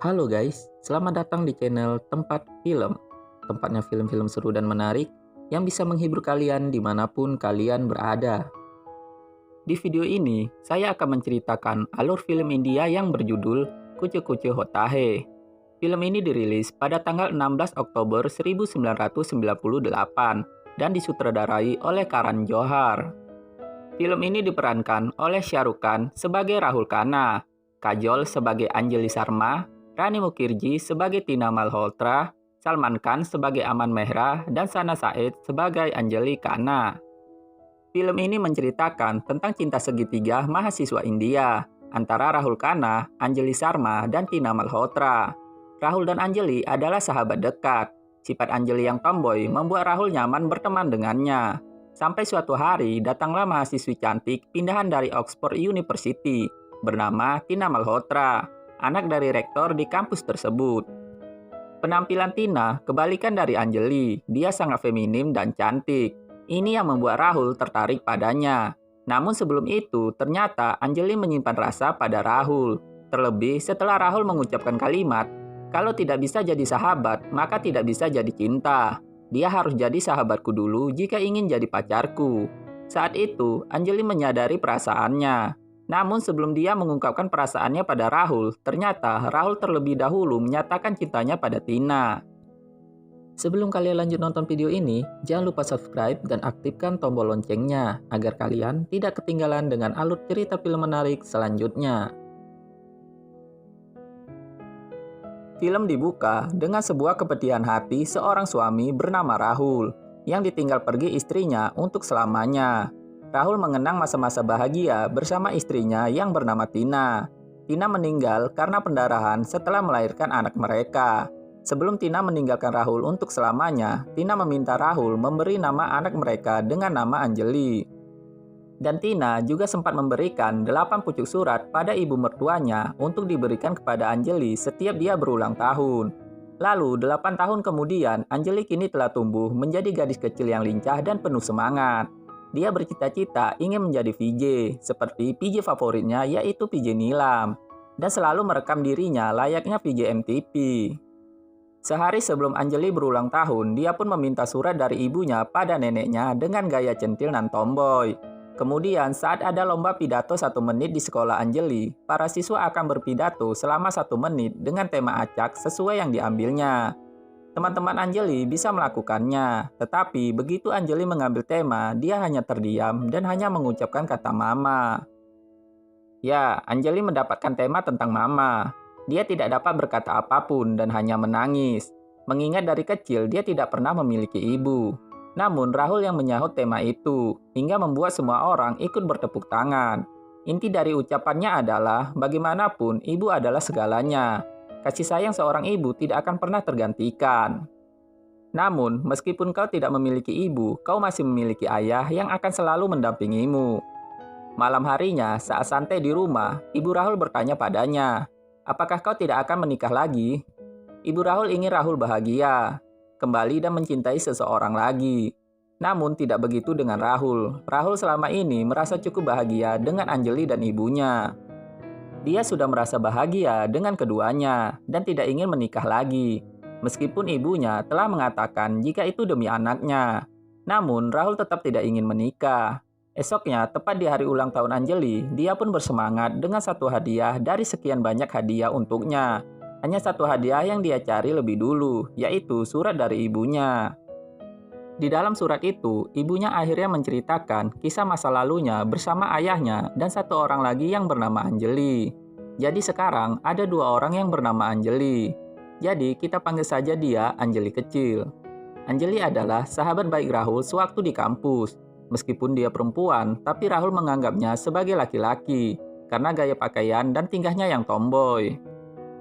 Halo guys, selamat datang di channel Tempat Film. Tempatnya film-film seru dan menarik yang bisa menghibur kalian dimanapun kalian berada. Di video ini, saya akan menceritakan alur film India yang berjudul Kuchu Kuchu Hota Hai. Film ini dirilis pada tanggal 16 Oktober 1998 dan disutradarai oleh Karan Johar. Film ini diperankan oleh Shah Rukh Khan sebagai Rahul Khanna, Kajol sebagai Anjali Sharma, Rani Mukherjee sebagai Tina Malhotra, Salman Khan sebagai Aman Mehra, dan Sana Said sebagai Anjali Khanna. Film ini menceritakan tentang cinta segitiga mahasiswa India antara Rahul Khanna, Anjali Sharma, dan Tina Malhotra. Rahul dan Anjali adalah sahabat dekat. Sifat Anjali yang tomboy membuat Rahul nyaman berteman dengannya. Sampai suatu hari datanglah mahasiswi cantik pindahan dari Oxford University bernama Tina Malhotra, anak dari rektor di kampus tersebut. Penampilan Tina kebalikan dari Anjali, dia sangat feminim dan cantik. Ini yang membuat Rahul tertarik padanya. Namun sebelum itu, ternyata Anjali menyimpan rasa pada Rahul. Terlebih setelah Rahul mengucapkan kalimat, kalau tidak bisa jadi sahabat, maka tidak bisa jadi cinta. Dia harus jadi sahabatku dulu jika ingin jadi pacarku. Saat itu, Anjali menyadari perasaannya. Namun sebelum dia mengungkapkan perasaannya pada Rahul, ternyata Rahul terlebih dahulu menyatakan cintanya pada Tina. Sebelum kalian lanjut nonton video ini, jangan lupa subscribe dan aktifkan tombol loncengnya agar kalian tidak ketinggalan dengan alur cerita film menarik selanjutnya. Film dibuka dengan sebuah kepedihan hati seorang suami bernama Rahul yang ditinggal pergi istrinya untuk selamanya. Rahul mengenang masa-masa bahagia bersama istrinya yang bernama Tina. Tina meninggal karena pendarahan setelah melahirkan anak mereka. Sebelum Tina meninggalkan Rahul untuk selamanya, Tina meminta Rahul memberi nama anak mereka dengan nama Anjali. Dan Tina juga sempat memberikan 8 pucuk surat pada ibu mertuanya untuk diberikan kepada Anjali setiap dia berulang tahun. Lalu 8 tahun kemudian, Anjali kini telah tumbuh menjadi gadis kecil yang lincah dan penuh semangat. Dia bercita-cita ingin menjadi VJ, seperti PJ favoritnya yaitu PJ Nilam, dan selalu merekam dirinya layaknya VJ MTV. Sehari sebelum Anjali berulang tahun, dia pun meminta surat dari ibunya pada neneknya dengan gaya centil dan tomboy. Kemudian saat ada lomba pidato 1 menit di sekolah Anjali, para siswa akan berpidato selama 1 menit dengan tema acak sesuai yang diambilnya. Teman-teman Anjali bisa melakukannya, tetapi begitu Anjali mengambil tema, dia hanya terdiam dan hanya mengucapkan kata mama. Ya, Anjali mendapatkan tema tentang mama. Dia tidak dapat berkata apapun dan hanya menangis. Mengingat dari kecil dia tidak pernah memiliki ibu. Namun Rahul yang menyahut tema itu, hingga membuat semua orang ikut bertepuk tangan. Inti dari ucapannya adalah, bagaimanapun ibu adalah segalanya. Kasih sayang seorang ibu tidak akan pernah tergantikan. Namun, meskipun kau tidak memiliki ibu, kau masih memiliki ayah yang akan selalu mendampingimu. Malam harinya, saat santai di rumah, ibu Rahul bertanya padanya, apakah kau tidak akan menikah lagi? Ibu Rahul ingin Rahul bahagia, kembali dan mencintai seseorang lagi. Namun tidak begitu dengan Rahul. Rahul selama ini merasa cukup bahagia dengan Anjali dan ibunya. Dia sudah merasa bahagia dengan keduanya dan tidak ingin menikah lagi. Meskipun ibunya telah mengatakan jika itu demi anaknya. Namun Rahul tetap tidak ingin menikah. Esoknya, tepat di hari ulang tahun Anjali, dia pun bersemangat dengan satu hadiah dari sekian banyak hadiah untuknya. Hanya satu hadiah yang dia cari lebih dulu, yaitu surat dari ibunya. Di dalam surat itu, ibunya akhirnya menceritakan kisah masa lalunya bersama ayahnya dan satu orang lagi yang bernama Anjali. Jadi sekarang ada 2 orang yang bernama Anjali. Jadi kita panggil saja dia Anjali kecil. Anjali adalah sahabat baik Rahul sewaktu di kampus. Meskipun dia perempuan, tapi Rahul menganggapnya sebagai laki-laki karena gaya pakaian dan tingkahnya yang tomboy.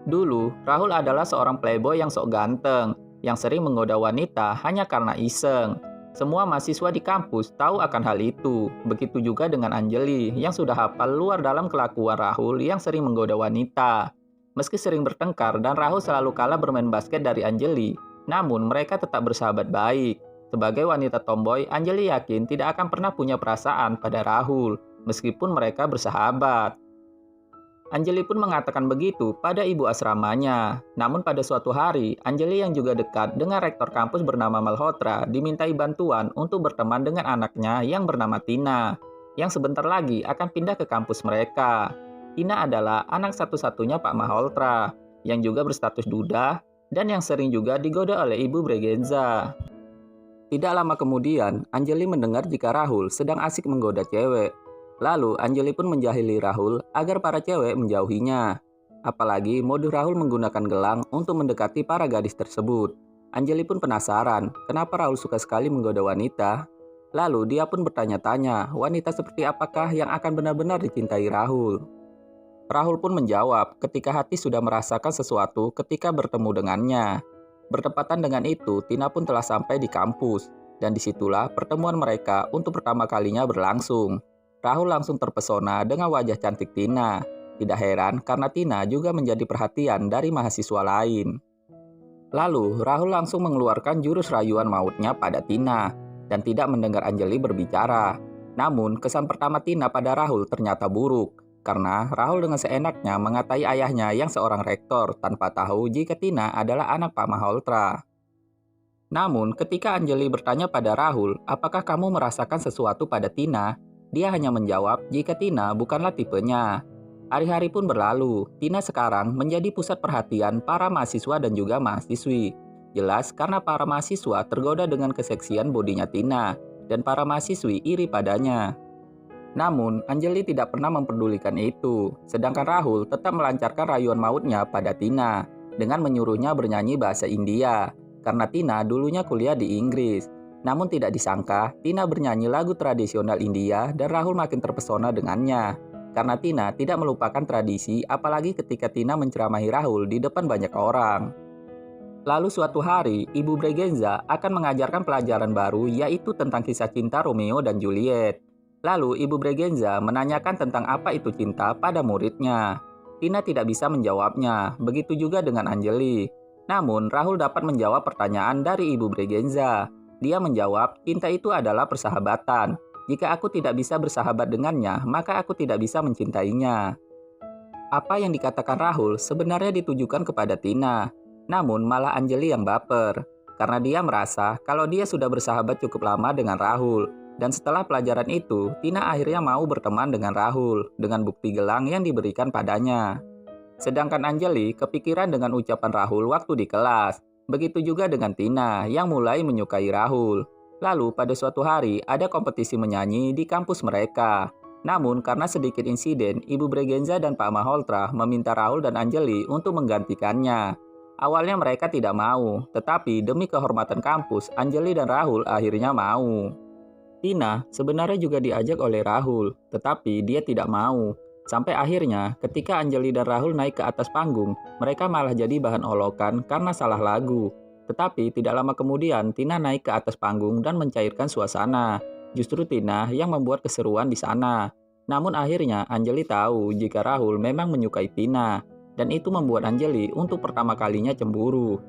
Dulu, Rahul adalah seorang playboy yang sok ganteng, yang sering menggoda wanita hanya karena iseng. Semua mahasiswa di kampus tahu akan hal itu. Begitu juga dengan Anjali, yang sudah hafal luar dalam kelakuan Rahul yang sering menggoda wanita. Meski sering bertengkar dan Rahul selalu kalah bermain basket dari Anjali, namun mereka tetap bersahabat baik. Sebagai wanita tomboy, Anjali yakin tidak akan pernah punya perasaan pada Rahul, meskipun mereka bersahabat. Anjali pun mengatakan begitu pada ibu asramanya. Namun pada suatu hari, Anjali yang juga dekat dengan rektor kampus bernama Malhotra dimintai bantuan untuk berteman dengan anaknya yang bernama Tina, yang sebentar lagi akan pindah ke kampus mereka. Tina adalah anak satu-satunya Pak Malhotra, yang juga berstatus duda dan yang sering juga digoda oleh ibu Bregenza. Tidak lama kemudian, Anjali mendengar jika Rahul sedang asik menggoda cewek. Lalu, Anjali pun menjahili Rahul agar para cewek menjauhinya. Apalagi modus Rahul menggunakan gelang untuk mendekati para gadis tersebut. Anjali pun penasaran, kenapa Rahul suka sekali menggoda wanita. Lalu, dia pun bertanya-tanya, wanita seperti apakah yang akan benar-benar dicintai Rahul. Rahul pun menjawab, ketika hati sudah merasakan sesuatu ketika bertemu dengannya. Bertepatan dengan itu, Tina pun telah sampai di kampus, dan disitulah pertemuan mereka untuk pertama kalinya berlangsung. Rahul langsung terpesona dengan wajah cantik Tina. Tidak heran karena Tina juga menjadi perhatian dari mahasiswa lain. Lalu, Rahul langsung mengeluarkan jurus rayuan mautnya pada Tina, dan tidak mendengar Anjali berbicara. Namun, kesan pertama Tina pada Rahul ternyata buruk. Karena Rahul dengan seenaknya mengatai ayahnya yang seorang rektor tanpa tahu jika Tina adalah anak Pak Malhotra. Namun ketika Anjali bertanya pada Rahul, apakah kamu merasakan sesuatu pada Tina? Dia hanya menjawab jika Tina bukanlah tipenya. Hari-hari pun berlalu, Tina sekarang menjadi pusat perhatian para mahasiswa dan juga mahasiswi. Jelas karena para mahasiswa tergoda dengan keseksian bodinya Tina, dan para mahasiswi iri padanya. Namun, Anjali tidak pernah memperdulikan itu, sedangkan Rahul tetap melancarkan rayuan mautnya pada Tina dengan menyuruhnya bernyanyi bahasa India, karena Tina dulunya kuliah di Inggris. Namun tidak disangka, Tina bernyanyi lagu tradisional India dan Rahul makin terpesona dengannya, karena Tina tidak melupakan tradisi apalagi ketika Tina menceramahi Rahul di depan banyak orang. Lalu suatu hari, Ibu Bregenza akan mengajarkan pelajaran baru yaitu tentang kisah cinta Romeo dan Juliet. Lalu Ibu Bregenza menanyakan tentang apa itu cinta pada muridnya. Tina tidak bisa menjawabnya, begitu juga dengan Anjali. Namun Rahul dapat menjawab pertanyaan dari Ibu Bregenza. Dia menjawab, cinta itu adalah persahabatan. Jika aku tidak bisa bersahabat dengannya, maka aku tidak bisa mencintainya. Apa yang dikatakan Rahul sebenarnya ditujukan kepada Tina. Namun malah Anjali yang baper. Karena dia merasa kalau dia sudah bersahabat cukup lama dengan Rahul. Dan setelah pelajaran itu, Tina akhirnya mau berteman dengan Rahul dengan bukti gelang yang diberikan padanya. Sedangkan Anjali kepikiran dengan ucapan Rahul waktu di kelas. Begitu juga dengan Tina yang mulai menyukai Rahul. Lalu pada suatu hari ada kompetisi menyanyi di kampus mereka. Namun karena sedikit insiden, Ibu Bregenza dan Pak Malhotra meminta Rahul dan Anjali untuk menggantikannya. Awalnya mereka tidak mau, tetapi demi kehormatan kampus, Anjali dan Rahul akhirnya mau. Tina sebenarnya juga diajak oleh Rahul, tetapi dia tidak mau. Sampai akhirnya, ketika Anjali dan Rahul naik ke atas panggung, mereka malah jadi bahan olokan karena salah lagu. Tetapi tidak lama kemudian, Tina naik ke atas panggung dan mencairkan suasana. Justru Tina yang membuat keseruan di sana. Namun akhirnya, Anjali tahu jika Rahul memang menyukai Tina, dan itu membuat Anjali untuk pertama kalinya cemburu.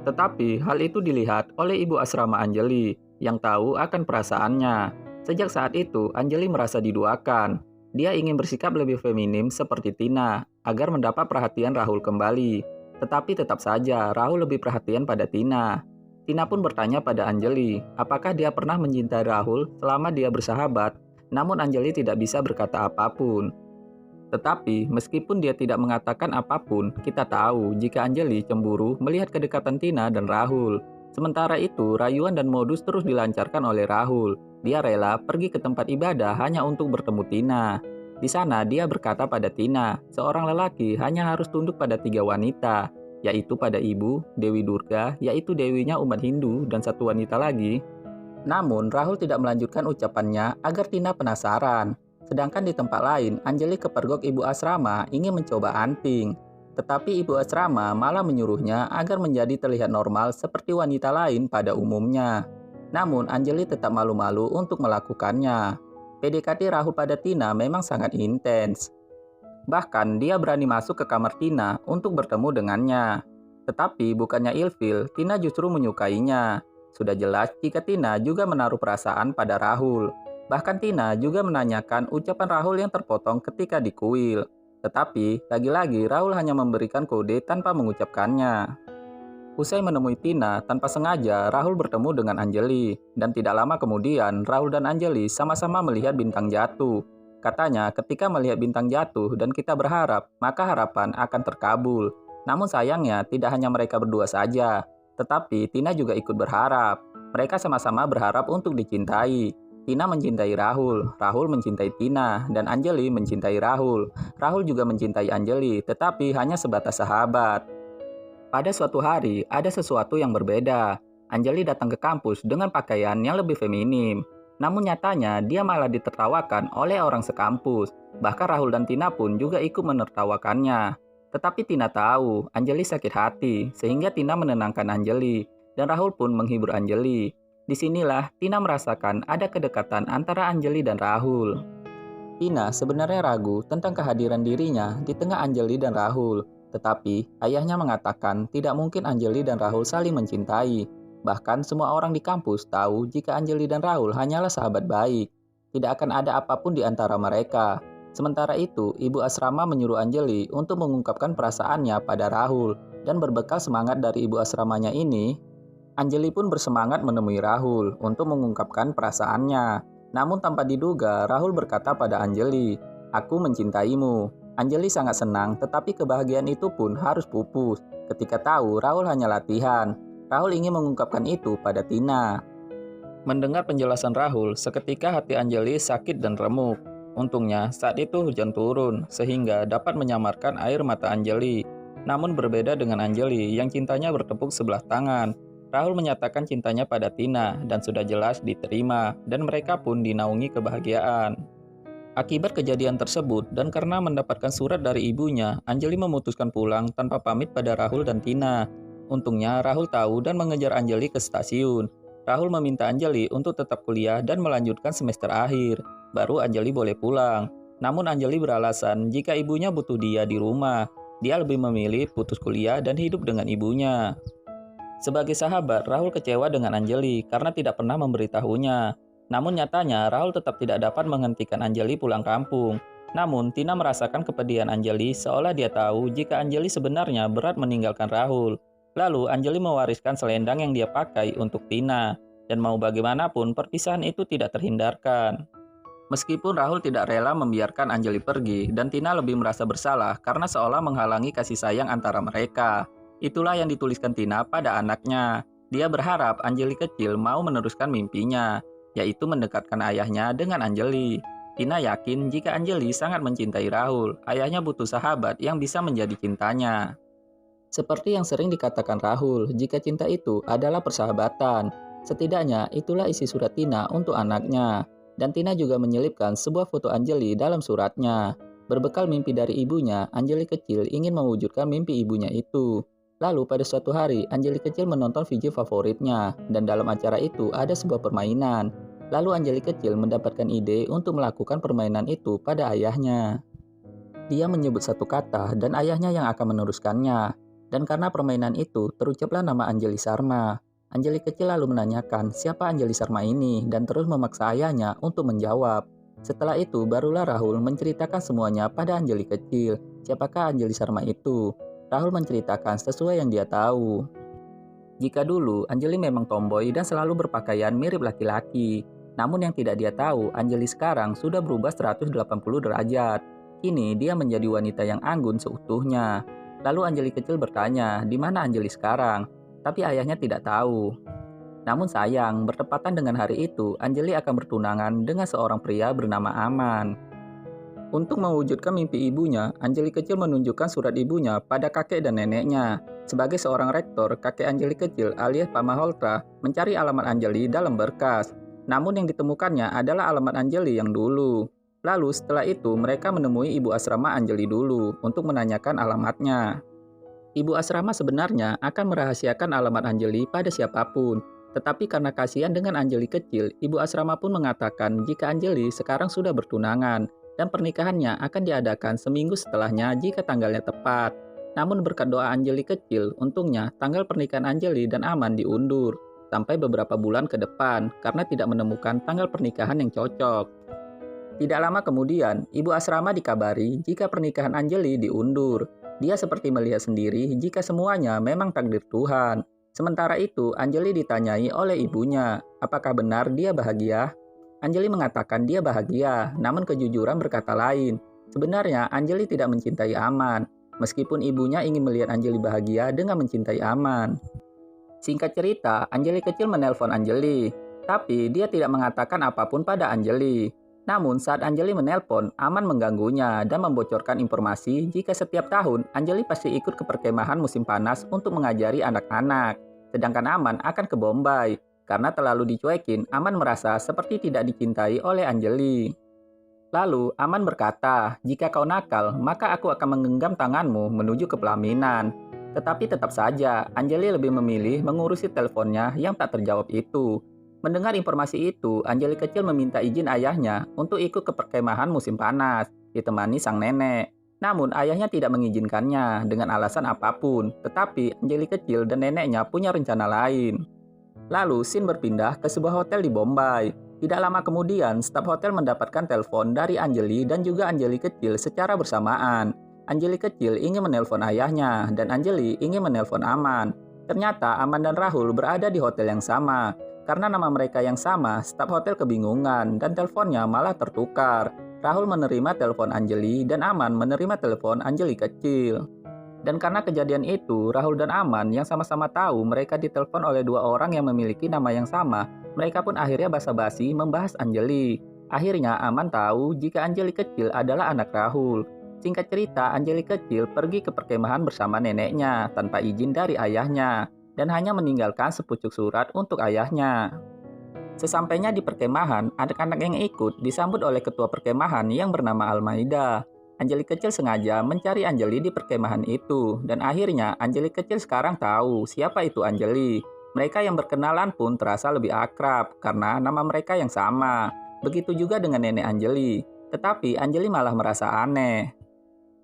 Tetapi hal itu dilihat oleh ibu asrama Anjali yang tahu akan perasaannya. Sejak saat itu, Anjali merasa diduakan. Dia ingin bersikap lebih feminim seperti Tina, agar mendapat perhatian Rahul kembali. Tetapi tetap saja, Rahul lebih perhatian pada Tina. Tina pun bertanya pada Anjali, apakah dia pernah mencintai Rahul selama dia bersahabat? Namun Anjali tidak bisa berkata apapun. Tetapi, meskipun dia tidak mengatakan apapun, kita tahu jika Anjali cemburu melihat kedekatan Tina dan Rahul. Sementara itu, rayuan dan modus terus dilancarkan oleh Rahul. Dia rela pergi ke tempat ibadah hanya untuk bertemu Tina. Di sana, dia berkata pada Tina, seorang lelaki hanya harus tunduk pada 3 wanita, yaitu pada ibu, Dewi Durga, yaitu dewinya umat Hindu, dan satu wanita lagi. Namun, Rahul tidak melanjutkan ucapannya agar Tina penasaran. Sedangkan di tempat lain, Anjali kepergok ibu asrama ingin mencoba anting. Tetapi ibu asrama malah menyuruhnya agar menjadi terlihat normal seperti wanita lain pada umumnya. Namun Anjali tetap malu-malu untuk melakukannya. PDKT Rahul pada Tina memang sangat intens. Bahkan dia berani masuk ke kamar Tina untuk bertemu dengannya. Tetapi bukannya ilfil, Tina justru menyukainya. Sudah jelas jika Tina juga menaruh perasaan pada Rahul. Bahkan Tina juga menanyakan ucapan Rahul yang terpotong ketika di kuil. Tetapi, lagi-lagi Rahul hanya memberikan kode tanpa mengucapkannya. Usai menemui Tina, tanpa sengaja Rahul bertemu dengan Anjali. Dan tidak lama kemudian, Rahul dan Anjali sama-sama melihat bintang jatuh. Katanya, ketika melihat bintang jatuh dan kita berharap, maka harapan akan terkabul. Namun sayangnya, tidak hanya mereka berdua saja. Tetapi, Tina juga ikut berharap. Mereka sama-sama berharap untuk dicintai. Tina mencintai Rahul, Rahul mencintai Tina, dan Anjali mencintai Rahul. Rahul juga mencintai Anjali, tetapi hanya sebatas sahabat. Pada suatu hari, ada sesuatu yang berbeda. Anjali datang ke kampus dengan pakaian yang lebih feminim. Namun nyatanya, dia malah ditertawakan oleh orang sekampus. Bahkan Rahul dan Tina pun juga ikut menertawakannya. Tetapi Tina tahu, Anjali sakit hati, sehingga Tina menenangkan Anjali. Dan Rahul pun menghibur Anjali. Disinilah Tina merasakan ada kedekatan antara Anjali dan Rahul. Tina sebenarnya ragu tentang kehadiran dirinya di tengah Anjali dan Rahul. Tetapi ayahnya mengatakan tidak mungkin Anjali dan Rahul saling mencintai. Bahkan semua orang di kampus tahu jika Anjali dan Rahul hanyalah sahabat baik. Tidak akan ada apapun di antara mereka. Sementara itu, ibu asrama menyuruh Anjali untuk mengungkapkan perasaannya pada Rahul. Dan berbekal semangat dari ibu asramanya ini, Anjali pun bersemangat menemui Rahul untuk mengungkapkan perasaannya. Namun tanpa diduga, Rahul berkata pada Anjali, "Aku mencintaimu." Anjali sangat senang, tetapi kebahagiaan itu pun harus pupus ketika tahu Rahul hanya latihan. Rahul ingin mengungkapkan itu pada Tina. Mendengar penjelasan Rahul, seketika hati Anjali sakit dan remuk. Untungnya saat itu hujan turun, sehingga dapat menyamarkan air mata Anjali. Namun berbeda dengan Anjali yang cintanya bertepuk sebelah tangan. Rahul menyatakan cintanya pada Tina dan sudah jelas diterima, dan mereka pun dinaungi kebahagiaan. Akibat kejadian tersebut dan karena mendapatkan surat dari ibunya, Anjali memutuskan pulang tanpa pamit pada Rahul dan Tina. Untungnya Rahul tahu dan mengejar Anjali ke stasiun. Rahul meminta Anjali untuk tetap kuliah dan melanjutkan semester akhir. Baru Anjali boleh pulang. Namun Anjali beralasan jika ibunya butuh dia di rumah. Dia lebih memilih putus kuliah dan hidup dengan ibunya. Sebagai sahabat, Rahul kecewa dengan Anjali karena tidak pernah memberitahunya. Namun nyatanya, Rahul tetap tidak dapat menghentikan Anjali pulang kampung. Namun, Tina merasakan kepedihan Anjali seolah dia tahu jika Anjali sebenarnya berat meninggalkan Rahul. Lalu, Anjali mewariskan selendang yang dia pakai untuk Tina. Dan mau bagaimanapun, perpisahan itu tidak terhindarkan. Meskipun Rahul tidak rela membiarkan Anjali pergi, dan Tina lebih merasa bersalah karena seolah menghalangi kasih sayang antara mereka. Itulah yang dituliskan Tina pada anaknya. Dia berharap Anjali kecil mau meneruskan mimpinya, yaitu mendekatkan ayahnya dengan Anjali. Tina yakin jika Anjali sangat mencintai Rahul, ayahnya butuh sahabat yang bisa menjadi cintanya. Seperti yang sering dikatakan Rahul, jika cinta itu adalah persahabatan. Setidaknya itulah isi surat Tina untuk anaknya. Dan Tina juga menyelipkan sebuah foto Anjali dalam suratnya. Berbekal mimpi dari ibunya, Anjali kecil ingin mewujudkan mimpi ibunya itu. Lalu pada suatu hari, Anjali kecil menonton video favoritnya, dan dalam acara itu ada sebuah permainan. Lalu Anjali kecil mendapatkan ide untuk melakukan permainan itu pada ayahnya. Dia menyebut satu kata dan ayahnya yang akan meneruskannya. Dan karena permainan itu, terucaplah nama Anjali Sharma. Anjali kecil lalu menanyakan siapa Anjali Sharma ini dan terus memaksa ayahnya untuk menjawab. Setelah itu, barulah Rahul menceritakan semuanya pada Anjali kecil. Siapakah Anjali Sharma itu? Rahul menceritakan sesuai yang dia tahu. Jika dulu, Anjali memang tomboy dan selalu berpakaian mirip laki-laki. Namun yang tidak dia tahu, Anjali sekarang sudah berubah 180 derajat. Kini dia menjadi wanita yang anggun seutuhnya. Lalu Anjali kecil bertanya, di mana Anjali sekarang? Tapi ayahnya tidak tahu. Namun sayang, bertepatan dengan hari itu, Anjali akan bertunangan dengan seorang pria bernama Aman. Untuk mewujudkan mimpi ibunya, Anjali kecil menunjukkan surat ibunya pada kakek dan neneknya. Sebagai seorang rektor, kakek Anjali kecil alias Pak Malhotra mencari alamat Anjali dalam berkas. Namun yang ditemukannya adalah alamat Anjali yang dulu. Lalu setelah itu mereka menemui ibu asrama Anjali dulu untuk menanyakan alamatnya. Ibu asrama sebenarnya akan merahasiakan alamat Anjali pada siapapun. Tetapi karena kasihan dengan Anjali kecil, ibu asrama pun mengatakan jika Anjali sekarang sudah bertunangan. Dan pernikahannya akan diadakan seminggu setelahnya jika tanggalnya tepat. Namun berkat doa Anjali kecil, untungnya tanggal pernikahan Anjali dan Aman diundur sampai beberapa bulan ke depan karena tidak menemukan tanggal pernikahan yang cocok. Tidak lama kemudian, ibu asrama dikabari jika pernikahan Anjali diundur. Dia seperti melihat sendiri jika semuanya memang takdir Tuhan. Sementara itu, Anjali ditanyai oleh ibunya, apakah benar dia bahagia? Anjali mengatakan dia bahagia, namun kejujuran berkata lain. Sebenarnya, Anjali tidak mencintai Aman, meskipun ibunya ingin melihat Anjali bahagia dengan mencintai Aman. Singkat cerita, Anjali kecil menelpon Anjali, tapi dia tidak mengatakan apapun pada Anjali. Namun saat Anjali menelpon, Aman mengganggunya dan membocorkan informasi jika setiap tahun Anjali pasti ikut ke perkemahan musim panas untuk mengajari anak-anak. Sedangkan Aman akan ke Bombay. Karena terlalu dicuekin, Aman merasa seperti tidak dicintai oleh Anjali. Lalu Aman berkata, jika kau nakal, maka aku akan menggenggam tanganmu menuju ke pelaminan. Tetapi tetap saja, Anjali lebih memilih mengurusi teleponnya yang tak terjawab itu. Mendengar informasi itu, Anjali kecil meminta izin ayahnya untuk ikut ke perkemahan musim panas, ditemani sang nenek. Namun ayahnya tidak mengizinkannya dengan alasan apapun, tetapi Anjali kecil dan neneknya punya rencana lain. Lalu Sin berpindah ke sebuah hotel di Bombay. Tidak lama kemudian, staf hotel mendapatkan telepon dari Anjali dan juga Anjali kecil secara bersamaan. Anjali kecil ingin menelpon ayahnya dan Anjali ingin menelpon Aman. Ternyata Aman dan Rahul berada di hotel yang sama. Karena nama mereka yang sama, staf hotel kebingungan dan teleponnya malah tertukar. Rahul menerima telepon Anjali dan Aman menerima telepon Anjali kecil. Dan karena kejadian itu, Rahul dan Aman yang sama-sama tahu mereka ditelepon oleh dua orang yang memiliki nama yang sama, mereka pun akhirnya basa-basi membahas Anjali. Akhirnya Aman tahu jika Anjali kecil adalah anak Rahul. Singkat cerita, Anjali kecil pergi ke perkemahan bersama neneknya tanpa izin dari ayahnya dan hanya meninggalkan sepucuk surat untuk ayahnya. Sesampainya di perkemahan, anak-anak yang ikut disambut oleh ketua perkemahan yang bernama Almaida. Anjali kecil sengaja mencari Anjali di perkemahan itu dan akhirnya Anjali kecil sekarang tahu siapa itu Anjali. Mereka yang berkenalan pun terasa lebih akrab karena nama mereka yang sama. Begitu juga dengan nenek Anjali. Tetapi Anjali malah merasa aneh.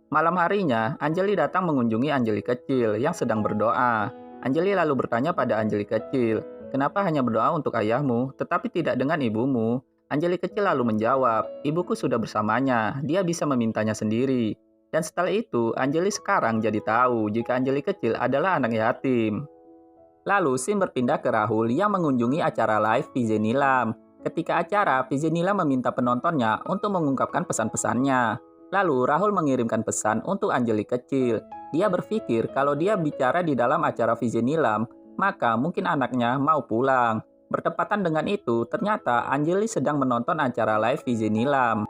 Malam harinya, Anjali datang mengunjungi Anjali kecil yang sedang berdoa. Anjali lalu bertanya pada Anjali kecil, kenapa hanya berdoa untuk ayahmu, tetapi tidak dengan ibumu? Anjali kecil lalu menjawab, ibuku sudah bersamanya, dia bisa memintanya sendiri. Dan setelah itu, Anjali sekarang jadi tahu jika Anjali kecil adalah anak yatim. Lalu, Sim berpindah ke Rahul yang mengunjungi acara live PJ Nilam. Ketika acara, PJ Nilam meminta penontonnya untuk mengungkapkan pesan-pesannya. Lalu Rahul mengirimkan pesan untuk Anjali kecil. Dia berpikir kalau dia bicara di dalam acara Vision Nilam, maka mungkin anaknya mau pulang. Bertepatan dengan itu, ternyata Anjali sedang menonton acara live Vision Nilam.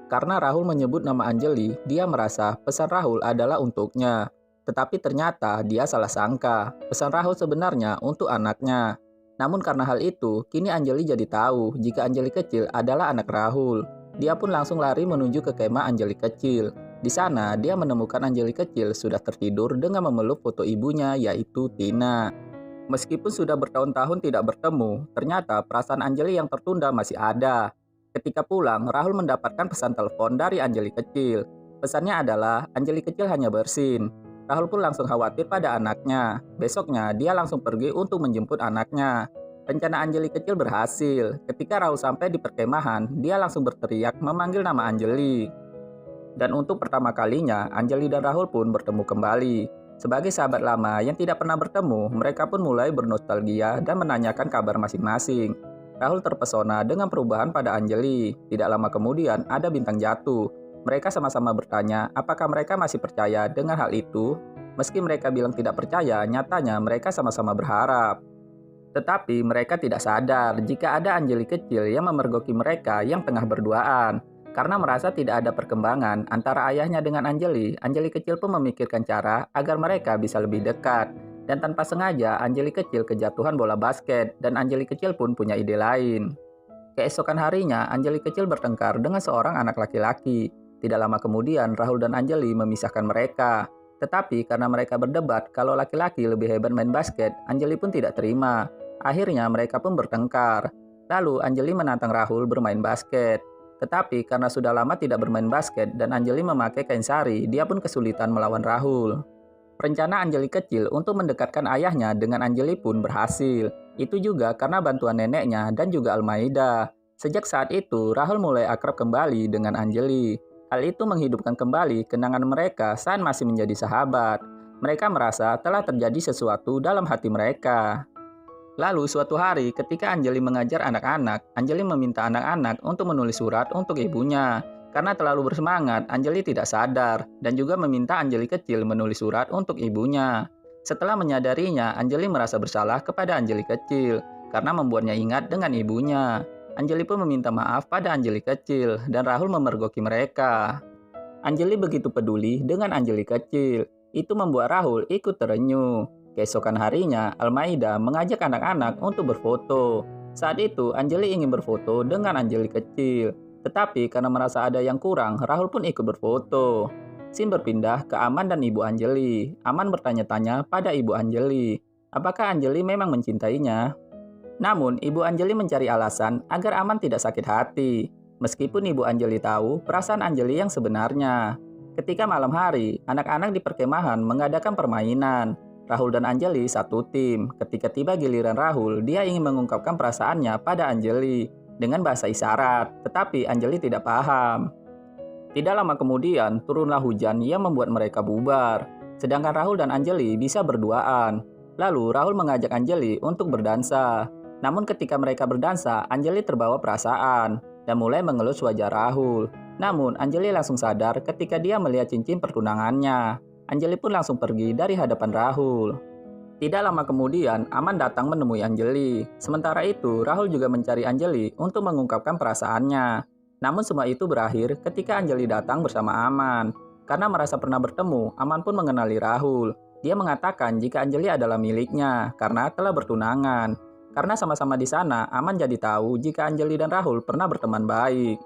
Karena Rahul menyebut nama Anjali, dia merasa pesan Rahul adalah untuknya. Tetapi ternyata dia salah sangka. Pesan Rahul sebenarnya untuk anaknya. Namun karena hal itu, kini Anjali jadi tahu jika Anjali kecil adalah anak Rahul. Dia pun langsung lari menuju ke kemah Anjali kecil. Di sana, dia menemukan Anjali kecil sudah tertidur dengan memeluk foto ibunya, yaitu Tina. Meskipun sudah bertahun-tahun tidak bertemu, ternyata perasaan Anjali yang tertunda masih ada. Ketika pulang, Rahul mendapatkan pesan telepon dari Anjali kecil. Pesannya adalah, Anjali kecil hanya bersin. Rahul pun langsung khawatir pada anaknya. Besoknya, dia langsung pergi untuk menjemput anaknya. Rencana Anjali kecil berhasil. Ketika Rahul sampai di perkemahan, dia langsung berteriak memanggil nama Anjali. Dan untuk pertama kalinya, Anjali dan Rahul pun bertemu kembali. Sebagai sahabat lama yang tidak pernah bertemu, mereka pun mulai bernostalgia dan menanyakan kabar masing-masing. Rahul terpesona dengan perubahan pada Anjali. Tidak lama kemudian, ada bintang jatuh. Mereka sama-sama bertanya apakah mereka masih percaya dengan hal itu. Meski mereka bilang tidak percaya, nyatanya mereka sama-sama berharap. Tetapi mereka tidak sadar jika ada Anjali kecil yang memergoki mereka yang tengah berduaan. Karena merasa tidak ada perkembangan antara ayahnya dengan Anjali, Anjali kecil pun memikirkan cara agar mereka bisa lebih dekat. Dan tanpa sengaja, Anjali kecil kejatuhan bola basket dan Anjali kecil pun punya ide lain. Keesokan harinya, Anjali kecil bertengkar dengan seorang anak laki-laki. Tidak lama kemudian, Rahul dan Anjali memisahkan mereka. Tetapi karena mereka berdebat kalau laki-laki lebih hebat main basket, Anjali pun tidak terima. Akhirnya mereka pun bertengkar. Lalu Anjali menantang Rahul bermain basket. Tetapi karena sudah lama tidak bermain basket dan Anjali memakai kain sari, dia pun kesulitan melawan Rahul. Rencana Anjali kecil untuk mendekatkan ayahnya dengan Anjali pun berhasil. Itu juga karena bantuan neneknya dan juga Almaida. Sejak saat itu, Rahul mulai akrab kembali dengan Anjali. Hal itu menghidupkan kembali kenangan mereka saat masih menjadi sahabat. Mereka merasa telah terjadi sesuatu dalam hati mereka. Lalu suatu hari ketika Anjali mengajar anak-anak, Anjali meminta anak-anak untuk menulis surat untuk ibunya. Karena terlalu bersemangat, Anjali tidak sadar dan juga meminta Anjali kecil menulis surat untuk ibunya. Setelah menyadarinya, Anjali merasa bersalah kepada Anjali kecil karena membuatnya ingat dengan ibunya. Anjali pun meminta maaf pada Anjali kecil dan Rahul memergoki mereka. Anjali begitu peduli dengan Anjali kecil. Itu membuat Rahul ikut terenyuh. Keesokan harinya, Almaida mengajak anak-anak untuk berfoto. Saat itu, Anjali ingin berfoto dengan Anjali kecil. Tetapi karena merasa ada yang kurang, Rahul pun ikut berfoto. Scene berpindah ke Aman dan Ibu Anjali. Aman bertanya-tanya pada Ibu Anjali, apakah Anjali memang mencintainya? Namun, Ibu Anjali mencari alasan agar Aman tidak sakit hati. Meskipun Ibu Anjali tahu perasaan Anjali yang sebenarnya. Ketika malam hari, anak-anak di perkemahan mengadakan permainan. Rahul dan Anjali satu tim. Ketika tiba giliran Rahul, dia ingin mengungkapkan perasaannya pada Anjali dengan bahasa isyarat, tetapi Anjali tidak paham. Tidak lama kemudian, turunlah hujan yang membuat mereka bubar. Sedangkan Rahul dan Anjali bisa berduaan. Lalu Rahul mengajak Anjali untuk berdansa. Namun ketika mereka berdansa, Anjali terbawa perasaan dan mulai mengelus wajah Rahul. Namun Anjali langsung sadar ketika dia melihat cincin pertunangannya. Anjali pun langsung pergi dari hadapan Rahul. Tidak lama kemudian, Aman datang menemui Anjali. Sementara itu, Rahul juga mencari Anjali untuk mengungkapkan perasaannya. Namun semua itu berakhir ketika Anjali datang bersama Aman. Karena merasa pernah bertemu, Aman pun mengenali Rahul. Dia mengatakan jika Anjali adalah miliknya karena telah bertunangan. Karena sama-sama di sana, Aman jadi tahu jika Anjali dan Rahul pernah berteman baik.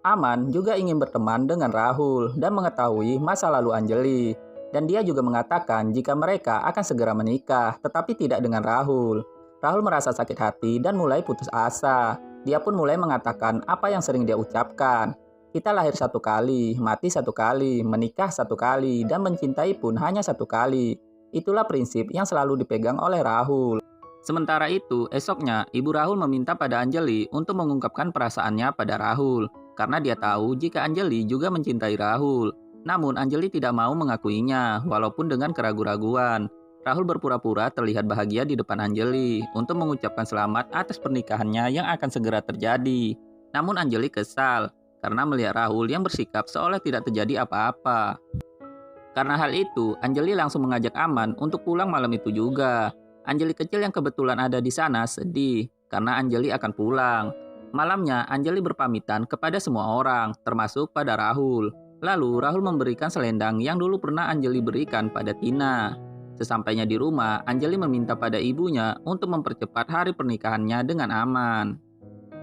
Aman juga ingin berteman dengan Rahul dan mengetahui masa lalu Anjali. Dan dia juga mengatakan jika mereka akan segera menikah, tetapi tidak dengan Rahul. Rahul merasa sakit hati dan mulai putus asa. Dia pun mulai mengatakan apa yang sering dia ucapkan. Kita lahir satu kali, mati satu kali, menikah satu kali, dan mencintai pun hanya satu kali. Itulah prinsip yang selalu dipegang oleh Rahul. Sementara itu, esoknya Ibu Rahul meminta pada Anjali untuk mengungkapkan perasaannya pada Rahul. Karena dia tahu jika Anjali juga mencintai Rahul. Namun Anjali tidak mau mengakuinya, walaupun dengan keraguan-raguan. Rahul berpura-pura terlihat bahagia di depan Anjali untuk mengucapkan selamat atas pernikahannya yang akan segera terjadi. Namun Anjali kesal karena melihat Rahul yang bersikap seolah tidak terjadi apa-apa. Karena hal itu, Anjali langsung mengajak Aman untuk pulang malam itu juga. Anjali kecil yang kebetulan ada di sana sedih karena Anjali akan pulang. Malamnya, Anjali berpamitan kepada semua orang, termasuk pada Rahul. Lalu, Rahul memberikan selendang yang dulu pernah Anjali berikan pada Tina. Sesampainya di rumah, Anjali meminta pada ibunya untuk mempercepat hari pernikahannya dengan Aman.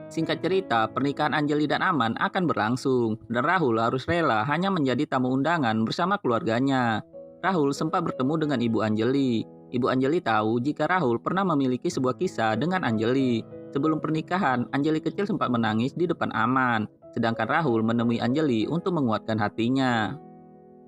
Singkat cerita, pernikahan Anjali dan Aman akan berlangsung, dan Rahul harus rela hanya menjadi tamu undangan bersama keluarganya. Rahul sempat bertemu dengan Ibu Anjali. Ibu Anjali tahu jika Rahul pernah memiliki sebuah kisah dengan Anjali. Sebelum pernikahan, Anjali kecil sempat menangis di depan Aman, sedangkan Rahul menemui Anjali untuk menguatkan hatinya.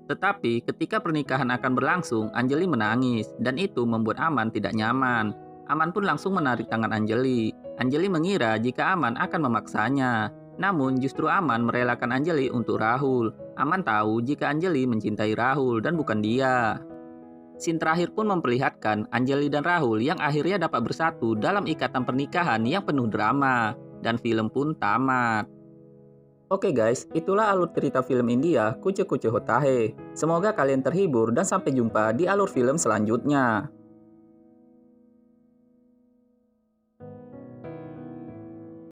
Tetapi ketika pernikahan akan berlangsung, Anjali menangis, dan itu membuat Aman tidak nyaman. Aman pun langsung menarik tangan Anjali. Anjali mengira jika Aman akan memaksanya. Namun justru Aman merelakan Anjali untuk Rahul. Aman tahu jika Anjali mencintai Rahul dan bukan dia. Scene terakhir pun memperlihatkan Anjali dan Rahul yang akhirnya dapat bersatu dalam ikatan pernikahan yang penuh drama. Dan film pun tamat. Oke guys, itulah alur cerita film India Kuce Kuce Hota Hai. Semoga kalian terhibur dan sampai jumpa di alur film selanjutnya.